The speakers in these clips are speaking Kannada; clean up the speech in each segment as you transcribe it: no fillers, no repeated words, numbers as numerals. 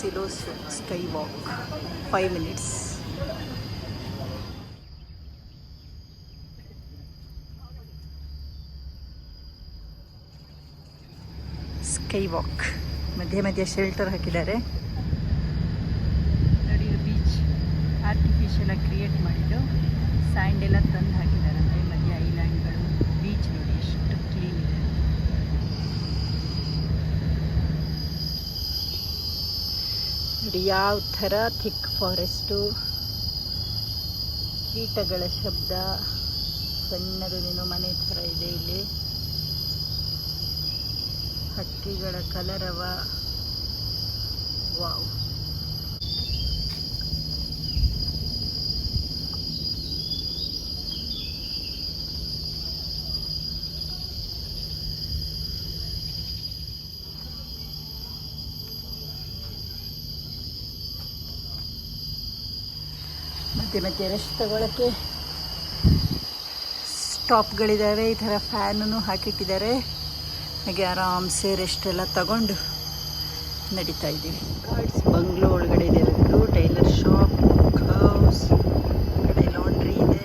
Siloso skywalk, 5 minutes. ಸ್ಕೈವಾಕ್ ಮಧ್ಯೆ ಮಧ್ಯೆ ಶೆಲ್ಟರ್ ಹಾಕಿದ್ದಾರೆ ನೋಡಿ. ಬೀಚ್ ಆರ್ಟಿಫಿಷಿಯಲ್ ಆಗಿ ಕ್ರಿಯೇಟ್ ಮಾಡಿದ್ದು ಸ್ಯಾಂಡ್ ಎಲ್ಲ ತಂದು ಹಾಕಿದ್ದಾರಂತೆ. ಮಧ್ಯ ಐಲ್ಯಾಂಡ್ಗಳು, ಬೀಚ್ ನೋಡಿ ಎಷ್ಟು ಕ್ಲೀನ್ ಇದೆ. ನೋಡಿ ಯಾವ ಥರ ಥಿಕ್ ಫಾರೆಸ್ಟು, ಕೀಟಗಳ ಶಬ್ದ, ಸಣ್ಣದೇನೋ ಮನೆ ಥರ ಇದೆ ಇಲ್ಲಿ, ಹಕ್ಕಿಗಳ ಕಲರವ. ವಾವ್. ಮಧ್ಯೆ ಮಧ್ಯೆ ರೆಸ್ಟ್ ತಗೊಳ್ಳೋಕ್ಕೆ ಸ್ಟಾಪ್ಗಳಿದ್ದಾವೆ. ಈ ಥರ ಫ್ಯಾನನ್ನು ಹಾಕಿಟ್ಟಿದ್ದಾರೆ. ಹಾಗೆ ಆರಾಮ್ಸೆ ರೆಸ್ಟ್ ಎಲ್ಲ ತಗೊಂಡು ನಡೀತಾ ಇದ್ದೀವಿ. ಗಾರ್ಡ್ಸ್ ಬಂಗ್ಲೋ ಒಳಗಡೆ ಇದೆ ಒಂದು ಟೈಲರ್ ಶಾಪ್, ಹೌಸ್, ಕಡೆ ಲಾಂಡ್ರಿ ಇದೆ.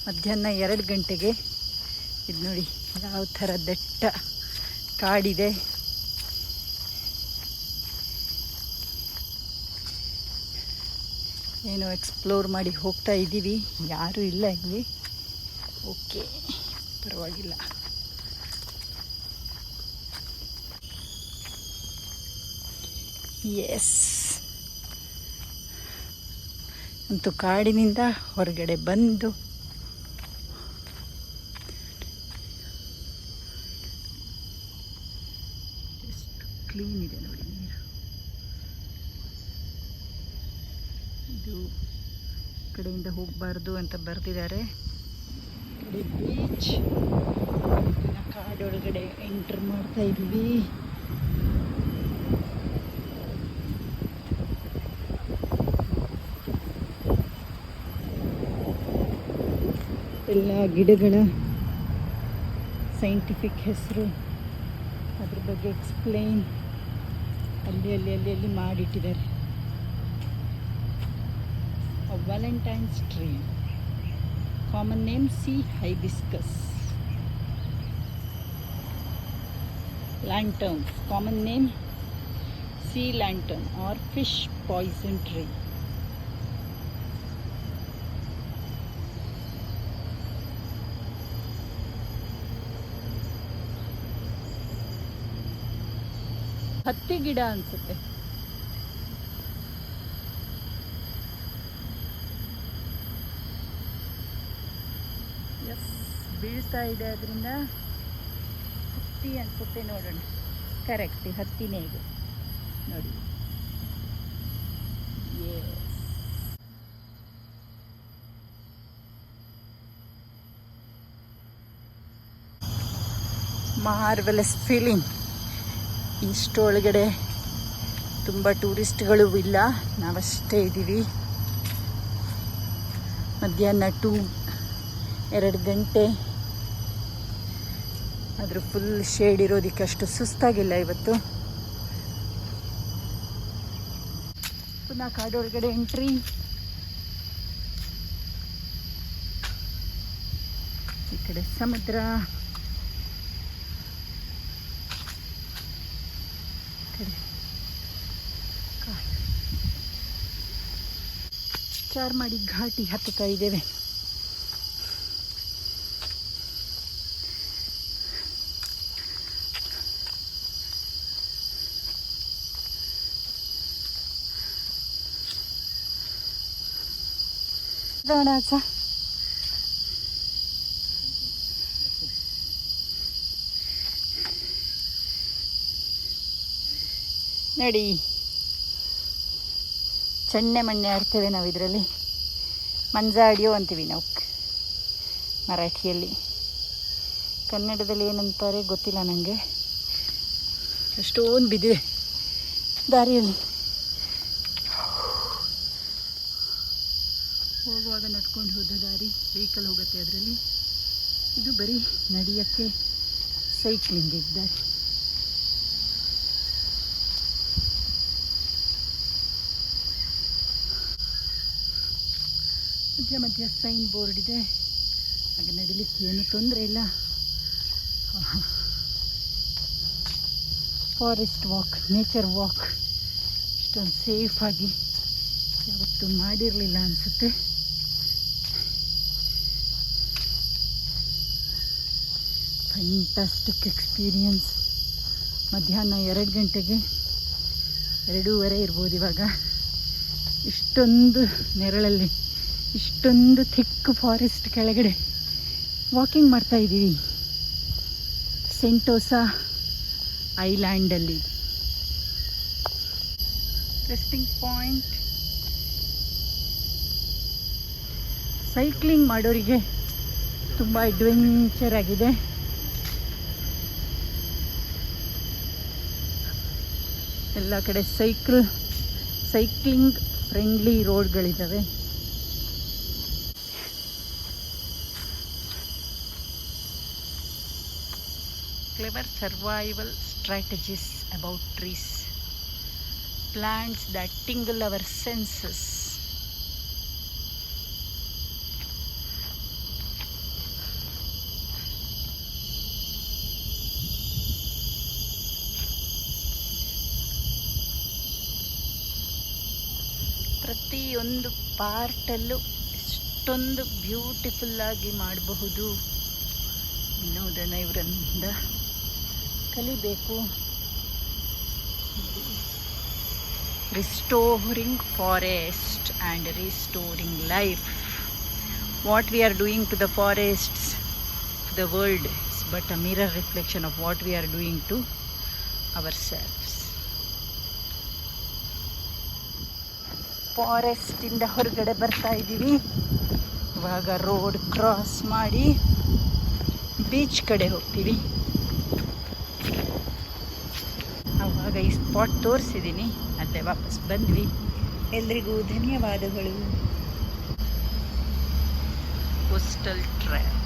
ಮಧ್ಯಾಹ್ನ 2 ಗಂಟೆಗೆ. ಇದು ನೋಡಿ ಯಾವ ಥರ ದಟ್ಟ ಕಾಡಿದೆ. ಏನೋ ಎಕ್ಸ್ಪ್ಲೋರ್ ಮಾಡಿ ಹೋಗ್ತಾ ಇದ್ದೀವಿ. ಯಾರೂ ಇಲ್ಲ ಇಲ್ಲಿ. ಓಕೆ, ಪರವಾಗಿಲ್ಲ. ಎಸ್, ಅಂತೂ ಕಾಡಿನಿಂದ ಹೊರಗಡೆ ಬಂದು ಎಷ್ಟು ಕ್ಲೀನ್ ಇದೆ ನೋಡಿ ನೀರು. ಇದು ಕಡೆಯಿಂದ ಹೋಗಬಾರ್ದು ಅಂತ ಬರೆದಿದ್ದಾರೆ. ಕಡೆ ಬೀಚ್. ಕಾಡೊಳಗಡೆ ಎಂಟರ್ ಮಾಡ್ತಾ ಇದ್ದೀವಿ. ಎಲ್ಲ ಗಿಡಗಳ ಸೈಂಟಿಫಿಕ್ ಹೆಸರು, ಅದ್ರ ಬಗ್ಗೆ ಎಕ್ಸ್ಪ್ಲೈನ್ ಅಲ್ಲಿ ಮಾಡಿಟ್ಟಿದ್ದಾರೆ. Valentine's tree, common name see hibiscus. Lanterns, common name see lantern or fish poison tree. ಹತ್ತಿ ಗಿಡ ಅನ್ಸುತ್ತೆ. ಎಸ್, ಬೀಳ್ತಾ ಇದೆ, ಅದರಿಂದ ಹತ್ತಿ ಅನ್ಸುತ್ತೆ. ನೋಡೋಣ. ಕರೆಕ್ಟ್, ಹತ್ತಿನೇ ಇದೆ ನೋಡಿ. S, marvellous feeling. ಇಷ್ಟೊಳಗಡೆ ತುಂಬ ಟೂರಿಸ್ಟ್ಗಳು ಇಲ್ಲ, ನಾವಷ್ಟೇ ಇದ್ದೀವಿ. ಮಧ್ಯಾಹ್ನ 2 ಗಂಟೆ ಆದರೂ ಫುಲ್ ಶೇಡ್ ಇರೋದಕ್ಕೆ ಅಷ್ಟು ಸುಸ್ತಾಗಿಲ್ಲ ಇವತ್ತು. ಪುನಃ ಕಾಡೊಳಗಡೆ ಎಂಟ್ರಿ. ಈ ಕಡೆ ಸಮುದ್ರ. ಚಾರ್ಮಾಡಿ ಘಾಟಿ ಹತ್ತುತ್ತಾ ಇದ್ದೇವೆ. ನೋಡಿ, ಚಣ್ಣೆ ಮಣ್ಣೆ ಆಡ್ತೇವೆ ನಾವು ಇದರಲ್ಲಿ. ಮಂಜಾಡಿಯೋ ಅಂತೀವಿ ನಾವು ಮರಾಠಿಯಲ್ಲಿ. ಕನ್ನಡದಲ್ಲಿ ಏನಂತಾರೆ ಗೊತ್ತಿಲ್ಲ ನನಗೆ. ಎಷ್ಟೊಂದು ಬಿದ್ದಿದೆ ದಾರಿಯಲ್ಲಿ. ಹೋಗುವಾಗ ನಡ್ಕೊಂಡು ಹೋದ ದಾರಿ, ವೆಹಿಕಲ್ ಹೋಗುತ್ತೆ ಅದರಲ್ಲಿ. ಇದು ಬರೀ ನಡೆಯೋಕ್ಕೆ ಸೈಕ್ಲಿಂಗ್ ಇದ್ದಾರೆ. ಮಧ್ಯ ಸೈನ್ ಬೋರ್ಡ್ ಇದೆ, ಹಾಗೆ ನಡಿಲಿಕ್ಕೆ ಏನು ತೊಂದರೆ ಇಲ್ಲ. ಫಾರೆಸ್ಟ್ ವಾಕ್, ನೇಚರ್ ವಾಕ್ ಇಷ್ಟೊಂದು ಸೇಫಾಗಿ ಯಾವತ್ತೂ ಮಾಡಿರಲಿಲ್ಲ ಅನಿಸುತ್ತೆ. Fantastic experience. ಮಧ್ಯಾಹ್ನ 2 ಗಂಟೆಗೆ, 2:30 ಇರ್ಬೋದು ಇವಾಗ. ಇಷ್ಟೊಂದು ನೆರಳಲ್ಲಿ, ಇಷ್ಟೊಂದು ಥಿಕ್ ಫಾರೆಸ್ಟ್ ಕೆಳಗಡೆ ವಾಕಿಂಗ್ ಮಾಡ್ತಾ ಇದ್ದೀವಿ ಸೆಂಟೋಸಾ ಐಲ್ಯಾಂಡಲ್ಲಿ. Resting point. ಸೈಕ್ಲಿಂಗ್ ಮಾಡೋರಿಗೆ ತುಂಬ ಅಡ್ವೆಂಚರ್ ಆಗಿದೆ. ಎಲ್ಲ ಕಡೆ ಸೈಕ್ಲಿಂಗ್ ಫ್ರೆಂಡ್ಲಿ ರೋಡ್ಗಳಿದ್ದಾವೆ. Clever survival strategies about trees. Plants that tingle our senses. ಪ್ರತಿಯೊಂದು ಪಾರ್ಟಲ್ಲೂ ಎಷ್ಟೊಂದು ಬ್ಯೂಟಿಫುಲ್ಲಾಗಿ ಮಾಡಬಹುದು ಎನ್ನುವುದನ್ನು ಇವರಿಂದ ಕಲಿಬೇಕು. Restoring forest and restoring life. What we are doing to the forests, the world is but a mirror reflection of what we are doing to ourselves. Forest ಇಂದ ಹೊರಗಡೆ ಬರ್ತಾ ಇದ್ದೀವಿ. ಇವಾಗ ರೋಡ್ ಕ್ರಾಸ್ ಮಾಡಿ ಬೀಚ್ ಕಡೆ ಹೋಗ್ತೀವಿ. ಆವಾಗ ಈ ಸ್ಪಾಟ್ ತೋರಿಸಿದ್ದೀನಿ, ಅಲ್ಲೇ ವಾಪಸ್ ಬಂದ್ವಿ. ಎಲ್ರಿಗೂ ಧನ್ಯವಾದಗಳು. Coastal track.